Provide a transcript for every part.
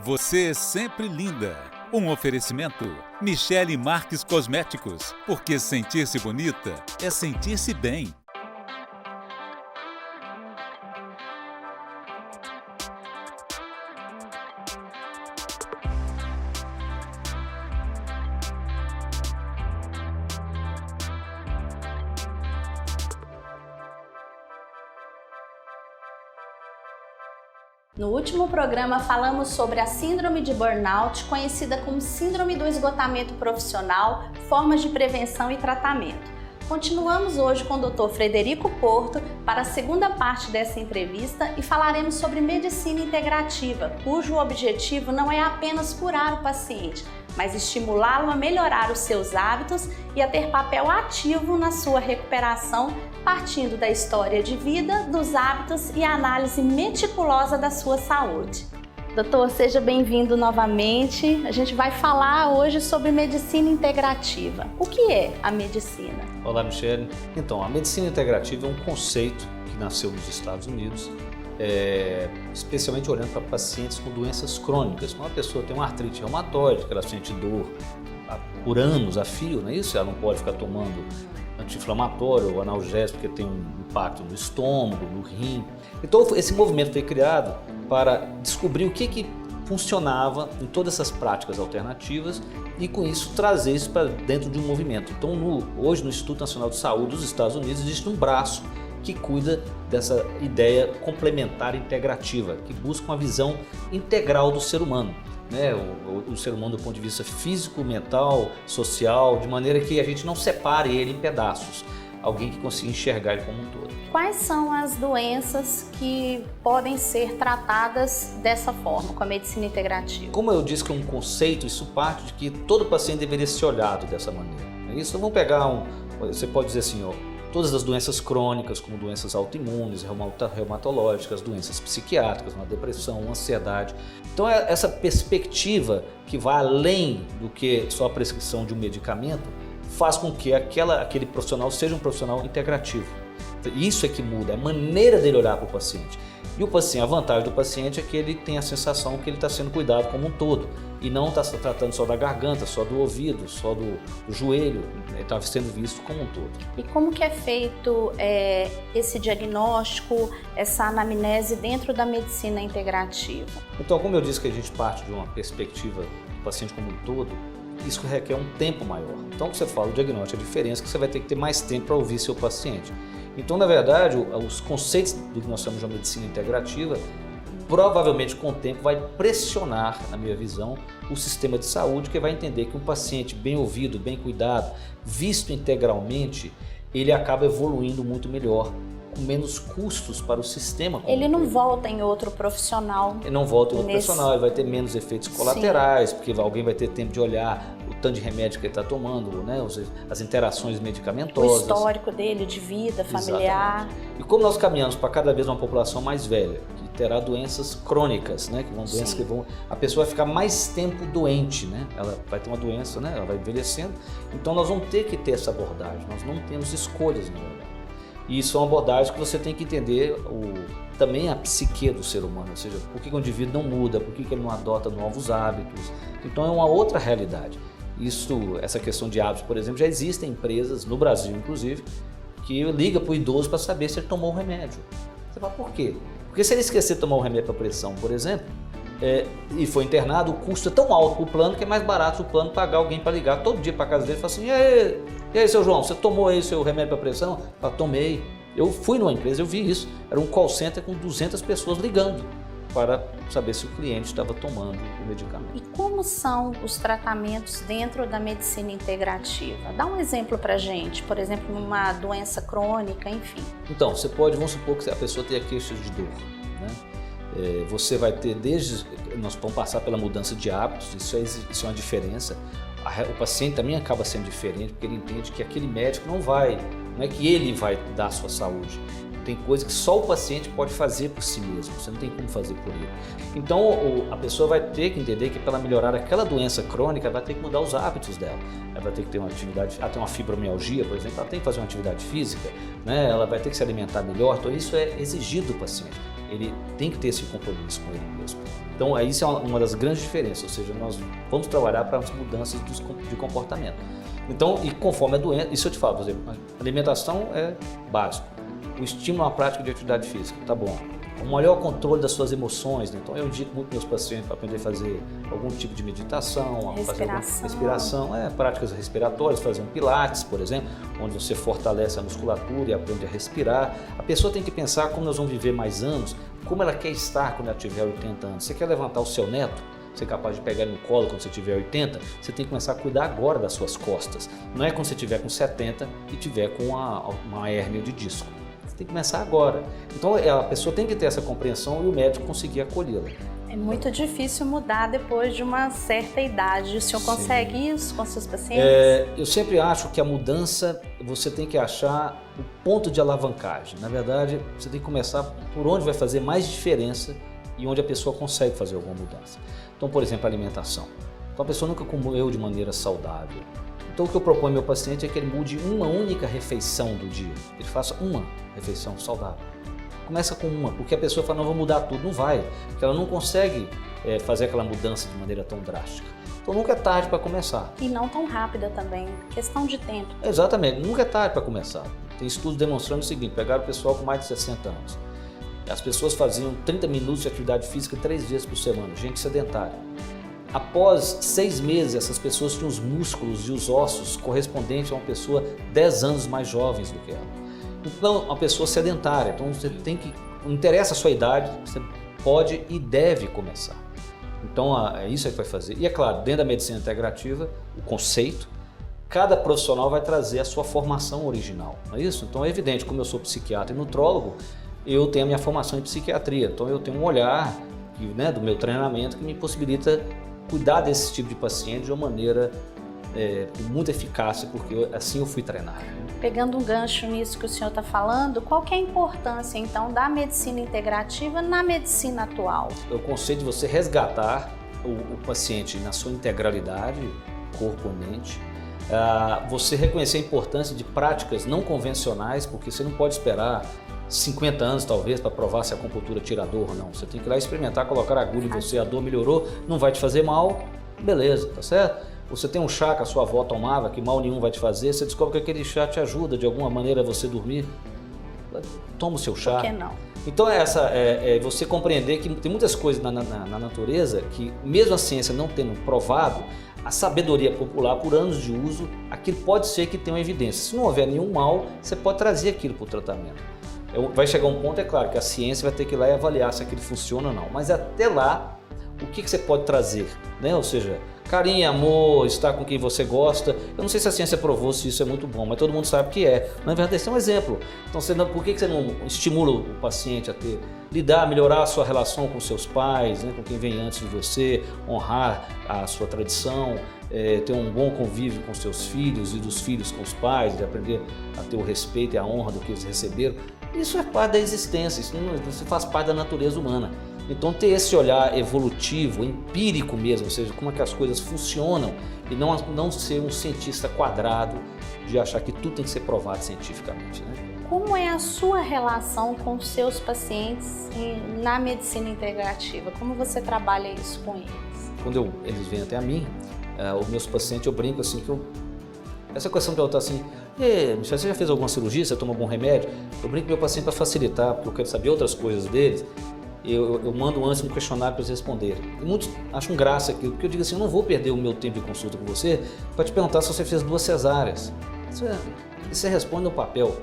Você é sempre linda. Um oferecimento Michele Marques Cosméticos, porque sentir-se bonita é sentir-se bem. No último programa falamos sobre a síndrome de burnout, conhecida como síndrome do esgotamento profissional, formas de prevenção e tratamento. Continuamos hoje com o Dr. Frederico Porto para a segunda parte dessa entrevista e falaremos sobre medicina integrativa, cujo objetivo não é apenas curar o paciente, mas estimulá-lo a melhorar os seus hábitos e a ter papel ativo na sua recuperação, partindo da história de vida, dos hábitos e a análise meticulosa da sua saúde. Doutor, seja bem-vindo novamente. A gente vai falar hoje sobre medicina integrativa. O que é a medicina? Olá, Michele. Então, a medicina integrativa é um conceito que nasceu nos Estados Unidos, especialmente olhando para pacientes com doenças crônicas. Quando uma pessoa tem uma artrite reumatoide, que ela sente dor por anos a fio, não é isso? Ela não pode ficar tomando anti-inflamatório ou analgésico porque tem um impacto no estômago, no rim. Então esse movimento foi criado para descobrir o que funcionava em todas essas práticas alternativas e com isso trazer isso para dentro de um movimento. Então hoje no Instituto Nacional de Saúde dos Estados Unidos existe um braço que cuida dessa ideia complementar integrativa, que busca uma visão integral do ser humano. O ser humano do ponto de vista físico, mental, social, de maneira que a gente não separe ele em pedaços, alguém que consiga enxergar ele como um todo. Quais são as doenças que podem ser tratadas dessa forma, com a medicina integrativa? Como eu disse que é um conceito, isso parte de que todo paciente deveria ser olhado dessa maneira. Isso, vamos pegar você pode dizer assim, todas as doenças crônicas, como doenças autoimunes, reumatológicas, doenças psiquiátricas, uma depressão, uma ansiedade. Então essa perspectiva que vai além do que só a prescrição de um medicamento faz com que aquele profissional seja um profissional integrativo. Isso é que muda, é a maneira dele olhar para o paciente. E o paciente, a vantagem do paciente é que ele tem a sensação que ele está sendo cuidado como um todo e não está se tratando só da garganta, só do ouvido, só do joelho, ele está sendo visto como um todo. E como que é feito esse diagnóstico, essa anamnese dentro da medicina integrativa? Então, como eu disse que a gente parte de uma perspectiva do paciente como um todo, isso requer um tempo maior. Então, quando você fala o diagnóstico, a diferença é que você vai ter que ter mais tempo para ouvir seu paciente. Então, na verdade, os conceitos do que nós chamamos de uma medicina integrativa, provavelmente com o tempo vai pressionar, na minha visão, o sistema de saúde, que vai entender que um paciente bem ouvido, bem cuidado, visto integralmente, ele acaba evoluindo muito melhor, com menos custos para o sistema. Ele não volta em outro profissional. Ele não volta em outro profissional, ele vai ter menos efeitos colaterais, sim, porque alguém vai ter tempo de olhar o tanto de remédio que ele está tomando, as interações medicamentosas. O histórico dele de vida familiar. Exatamente. E como nós caminhamos para cada vez uma população mais velha, que terá doenças crônicas, que vão doenças que vão, a pessoa vai ficar mais tempo doente, ela vai ter uma doença, ela vai envelhecendo. Então nós vamos ter que ter essa abordagem, nós não temos escolhas, na verdade. E isso é uma abordagem que você tem que entender também a psique do ser humano, ou seja, por que o indivíduo não muda, por que ele não adota novos hábitos. Então é uma outra realidade. Essa questão de hábitos, por exemplo, já existem empresas, no Brasil inclusive, que liga para o idoso para saber se ele tomou o remédio. Você fala, por quê? Porque se ele esquecer de tomar o remédio para pressão, por exemplo, e foi internado, o custo é tão alto para o plano que é mais barato o plano pagar alguém para ligar todo dia para a casa dele e falar assim, e aí, seu João, você tomou aí seu remédio para pressão? Eu falo, tomei. Eu fui numa empresa, eu vi isso, era um call center com 200 pessoas ligando para saber se o cliente estava tomando o medicamento. E como são os tratamentos dentro da medicina integrativa? Dá um exemplo para a gente, por exemplo, numa doença crônica, enfim. Então, vamos supor que a pessoa tenha queixas de dor, você vai ter nós vamos passar pela mudança de hábitos, isso é uma diferença. O paciente também acaba sendo diferente, porque ele entende que aquele médico não é que ele vai dar a sua saúde. Tem coisa que só o paciente pode fazer por si mesmo, você não tem como fazer por ele. Então a pessoa vai ter que entender que para melhorar aquela doença crônica, ela vai ter que mudar os hábitos dela. Ela vai ter que ter uma atividade, ela tem uma fibromialgia, por exemplo, ela tem que fazer uma atividade física, ela vai ter que se alimentar melhor, então isso é exigido do paciente. ele tem que ter esse compromisso com ele mesmo. Então, isso é uma das grandes diferenças, ou seja, nós vamos trabalhar para as mudanças de comportamento. Então, e conforme a doença, isso eu te falo, por exemplo, a alimentação é básico, o estímulo à prática de atividade física, tá bom. O maior controle das suas emoções, né? Então eu indico muito meus pacientes para aprender a fazer algum tipo de meditação, fazer alguma respiração, práticas respiratórias, fazer um pilates, por exemplo, onde você fortalece a musculatura e aprende a respirar. A pessoa tem que pensar como nós vamos viver mais anos, como ela quer estar quando ela tiver 80 anos. Você quer levantar o seu neto, ser capaz de pegar ele no colo quando você tiver 80, você tem que começar a cuidar agora das suas costas. Não é quando você tiver com 70 e tiver com uma hérnia de disco. Tem que começar agora. Então a pessoa tem que ter essa compreensão e o médico conseguir acolhê-la. É muito difícil mudar depois de uma certa idade. O senhor consegue isso com seus pacientes? Eu sempre acho que a mudança, você tem que achar o ponto de alavancagem. Na verdade, você tem que começar por onde vai fazer mais diferença e onde a pessoa consegue fazer alguma mudança. Então, por exemplo, a alimentação. Então a pessoa nunca comeu de maneira saudável. Então o que eu proponho ao meu paciente é que ele mude uma única refeição do dia. Ele faça uma refeição saudável. Começa com uma, porque a pessoa fala, não, vou mudar tudo. Não vai, porque ela não consegue fazer aquela mudança de maneira tão drástica. Então nunca é tarde para começar. E não tão rápida também, questão de tempo. Exatamente, nunca é tarde para começar. Tem estudos demonstrando o seguinte, pegaram o pessoal com mais de 60 anos. As pessoas faziam 30 minutos de atividade física 3 vezes por semana, gente sedentária. Após 6 meses, essas pessoas tinham os músculos e os ossos correspondentes a uma pessoa 10 anos mais jovens do que ela. Então, uma pessoa sedentária. Então, você tem que... Não interessa a sua idade, você pode e deve começar. Então, é isso que vai fazer. E é claro, dentro da medicina integrativa, o conceito, cada profissional vai trazer a sua formação original, não é isso? Então, é evidente, como eu sou psiquiatra e nutrólogo, eu tenho a minha formação em psiquiatria. Então, eu tenho um olhar do meu treinamento que me possibilita cuidar desse tipo de paciente de uma maneira com muita eficácia, porque assim eu fui treinado. Pegando um gancho nisso que o senhor está falando, qual que é a importância, então, da medicina integrativa na medicina atual? O conceito de você resgatar o paciente na sua integralidade, corpo e mente, você reconhecer a importância de práticas não convencionais, porque você não pode esperar 50 anos talvez para provar se a acupuntura tira dor ou não. Você tem que ir lá experimentar, colocar a agulha em você, a dor melhorou, não vai te fazer mal, beleza, tá certo? Você tem um chá que a sua avó tomava, que mal nenhum vai te fazer, você descobre que aquele chá te ajuda de alguma maneira a você dormir, toma o seu chá. Por que não? Então você compreender que tem muitas coisas na natureza que, mesmo a ciência não tendo provado, a sabedoria popular, por anos de uso, aquilo pode ser que tenha uma evidência. Se não houver nenhum mal, você pode trazer aquilo para o tratamento. Vai chegar um ponto, é claro, que a ciência vai ter que ir lá e avaliar se aquilo funciona ou não. Mas até lá, o que você pode trazer? Né? Ou seja, carinho, amor, estar com quem você gosta. Eu não sei se a ciência provou se isso é muito bom, mas todo mundo sabe que é. Na verdade, esse é um exemplo. Então, por que você não estimula o paciente a melhorar a sua relação com seus pais, né? Com quem vem antes de você, honrar a sua tradição, ter um bom convívio com seus filhos e dos filhos com os pais, de aprender a ter o respeito e a honra do que eles receberam. Isso é parte da existência, isso faz parte da natureza humana. Então ter esse olhar evolutivo, empírico mesmo, ou seja, como é que as coisas funcionam e não ser um cientista quadrado de achar que tudo tem que ser provado cientificamente, né? Como é a sua relação com os seus pacientes na medicina integrativa? Como você trabalha isso com eles? Quando eles vêm até a mim, os meus pacientes, eu brinco assim que essa questão de eu estar assim, Michel, você já fez alguma cirurgia? Você toma algum remédio? Eu brinco com meu paciente para facilitar, porque eu quero saber outras coisas deles. Eu mando antes um questionário para eles responderem. E muitos acham graça aquilo, porque eu digo assim, eu não vou perder o meu tempo de consulta com você para te perguntar se você fez 2 cesáreas. Você responde no papel.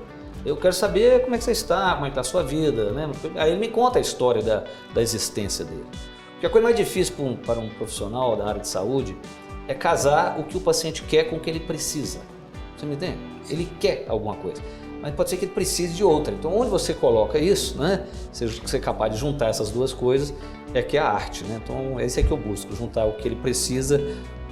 Eu quero saber como é que você está, como é que está a sua vida, né? Aí ele me conta a história da existência dele. Porque a coisa mais difícil para um profissional da área de saúde é casar o que o paciente quer com o que ele precisa. Você me entende? Ele quer alguma coisa, mas pode ser que ele precise de outra. Então, onde você coloca isso, né? Você é capaz de juntar essas duas coisas, é que é a arte, né? Então esse é que eu busco, juntar o que ele precisa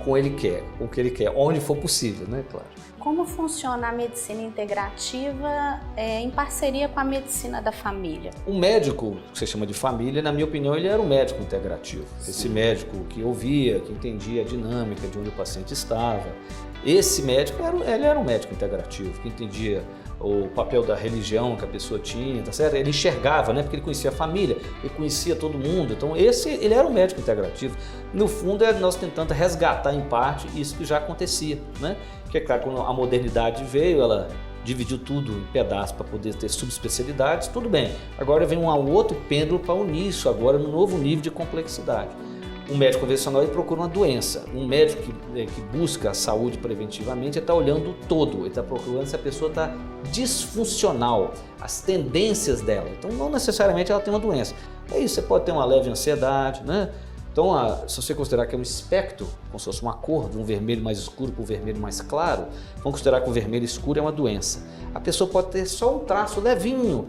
com o que ele quer, onde for possível, né? Claro. Como funciona a medicina integrativa em parceria com a medicina da família? O médico, que você chama de família, na minha opinião, ele era um médico integrativo. Sim. Esse médico que ouvia, que entendia a dinâmica de onde o paciente estava. Esse médico, ele era um médico integrativo, que entendia o papel da religião que a pessoa tinha, tá certo? Ele enxergava, né? Porque ele conhecia a família, ele conhecia todo mundo. Então, ele era um médico integrativo. No fundo, nós tentando resgatar em parte isso que já acontecia, né? Que é claro, quando a modernidade veio, ela dividiu tudo em pedaços para poder ter subespecialidades, tudo bem. Agora vem um outro pêndulo para unir isso agora no novo nível de complexidade. Um médico convencional ele procura uma doença. Um médico que busca a saúde preventivamente está olhando o todo, ele está procurando se a pessoa está disfuncional, as tendências dela. Então não necessariamente ela tem uma doença. É isso, você pode ter uma leve ansiedade, né? Então, se você considerar que é um espectro, como se fosse uma cor, de um vermelho mais escuro para um vermelho mais claro, vamos considerar que o vermelho escuro é uma doença. A pessoa pode ter só um traço levinho,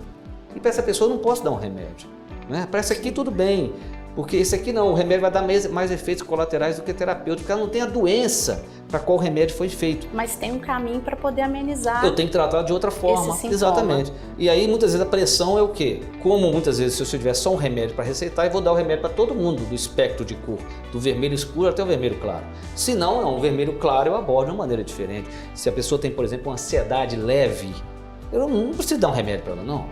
e para essa pessoa eu não posso dar um remédio, né? Para essa aqui tudo bem, porque esse aqui não, o remédio vai dar mais efeitos colaterais do que terapêutico, porque ela não tem a doença para qual o remédio foi feito. Mas tem um caminho para poder amenizar. Eu tenho que tratar de outra forma. Exatamente. E aí muitas vezes a pressão é o quê? Como muitas vezes se eu tiver só um remédio para receitar, eu vou dar o remédio para todo mundo do espectro de cor, do vermelho escuro até o vermelho claro. Se não, o vermelho claro eu abordo de uma maneira diferente. Se a pessoa tem, por exemplo, uma ansiedade leve, eu não preciso dar um remédio para ela, não.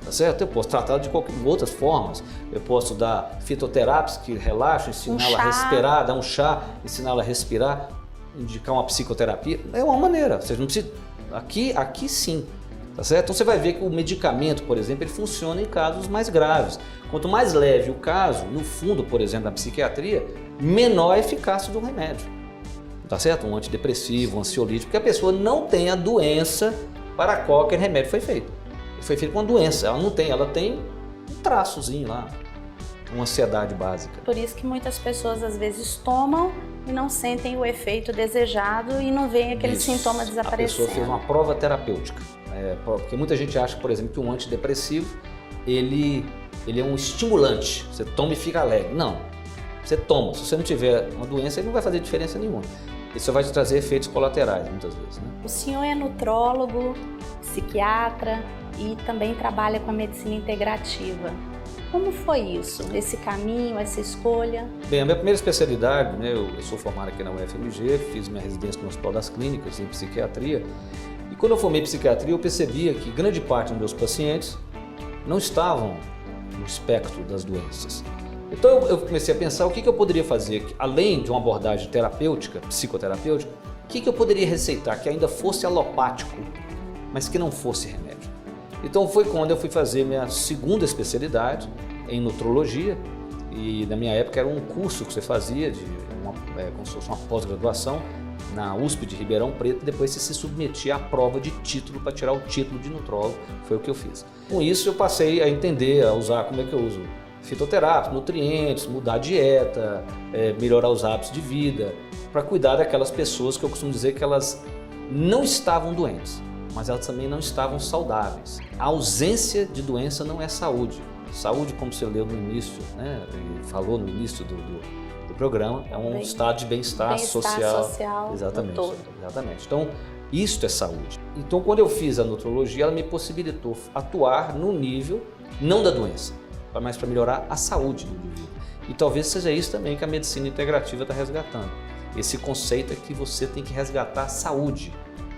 Tá certo? Eu posso tratar de outras formas. Eu posso dar fitoterápicos que relaxam, ensiná-la a respirar, dar um chá, ensiná-la a respirar, indicar uma psicoterapia. É uma maneira. Ou seja, não precisa. Aqui sim. Tá certo? Então você vai ver que o medicamento, por exemplo, ele funciona em casos mais graves. Quanto mais leve o caso, no fundo, por exemplo, na psiquiatria, menor a eficácia do remédio. Tá certo? Um antidepressivo, um ansiolítico, porque a pessoa não tem a doença para a qual aquele remédio foi feito. Foi feito com uma doença, ela tem um traçozinho lá, uma ansiedade básica. Por isso que muitas pessoas às vezes tomam e não sentem o efeito desejado e não veem aquele sintoma desaparecendo. A pessoa fez uma prova terapêutica, porque muita gente acha, por exemplo, que um antidepressivo, ele é um estimulante, você toma e fica alegre. Não, você toma, se você não tiver uma doença, ele não vai fazer diferença nenhuma. Ele só vai te trazer efeitos colaterais, muitas vezes. Né? O senhor é nutrólogo, psiquiatra e também trabalha com a medicina integrativa. Como foi isso, esse caminho, essa escolha? Bem, a minha primeira especialidade, né, eu sou formado aqui na UFMG, fiz minha residência no Hospital das Clínicas em psiquiatria. E quando eu formei em psiquiatria, eu percebia que grande parte dos meus pacientes não estavam no espectro das doenças. Então eu comecei a pensar o que eu poderia fazer, além de uma abordagem terapêutica, psicoterapêutica, o que eu poderia receitar que ainda fosse alopático, mas que não fosse remédio. Então foi quando eu fui fazer minha segunda especialidade em nutrologia, e na minha época era um curso que você fazia, como se fosse uma pós-graduação, na USP de Ribeirão Preto, e depois você se submetia à prova de título para tirar o título de nutrólogo, foi o que eu fiz. Com isso eu passei a entender, a usar como é que eu uso fitoterápicos, nutrientes, mudar a dieta, melhorar os hábitos de vida, para cuidar daquelas pessoas que eu costumo dizer que elas não estavam doentes, mas elas também não estavam saudáveis. A ausência de doença não é saúde. Saúde, como você leu no início, né, e falou no início do programa, é um estado de bem-estar social. Exatamente, todo. Exatamente. Então, isto é saúde. Então, quando eu fiz a nutrologia, ela me possibilitou atuar no nível, não da doença, mas para melhorar a saúde do indivíduo. E talvez seja isso também que a medicina integrativa está resgatando. Esse conceito é que você tem que resgatar a saúde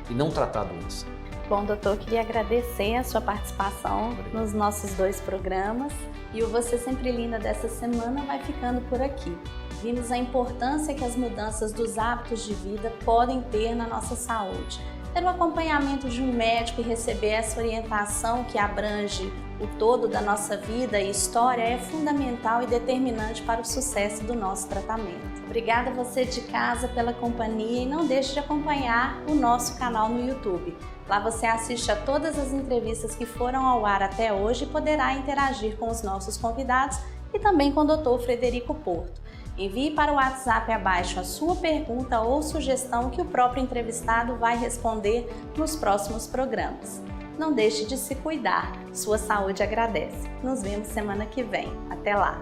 e não tratar a doença. Bom, doutor, queria agradecer a sua participação nos nossos 2 programas. E o Você Sempre Linda dessa semana vai ficando por aqui. Vimos a importância que as mudanças dos hábitos de vida podem ter na nossa saúde. Ter o acompanhamento de um médico e receber essa orientação que abrange o todo da nossa vida e história é fundamental e determinante para o sucesso do nosso tratamento. Obrigada a você de casa pela companhia e não deixe de acompanhar o nosso canal no YouTube. Lá você assiste a todas as entrevistas que foram ao ar até hoje e poderá interagir com os nossos convidados e também com o Dr. Frederico Porto. Envie para o WhatsApp abaixo a sua pergunta ou sugestão que o próprio entrevistado vai responder nos próximos programas. Não deixe de se cuidar, sua saúde agradece. Nos vemos semana que vem. Até lá!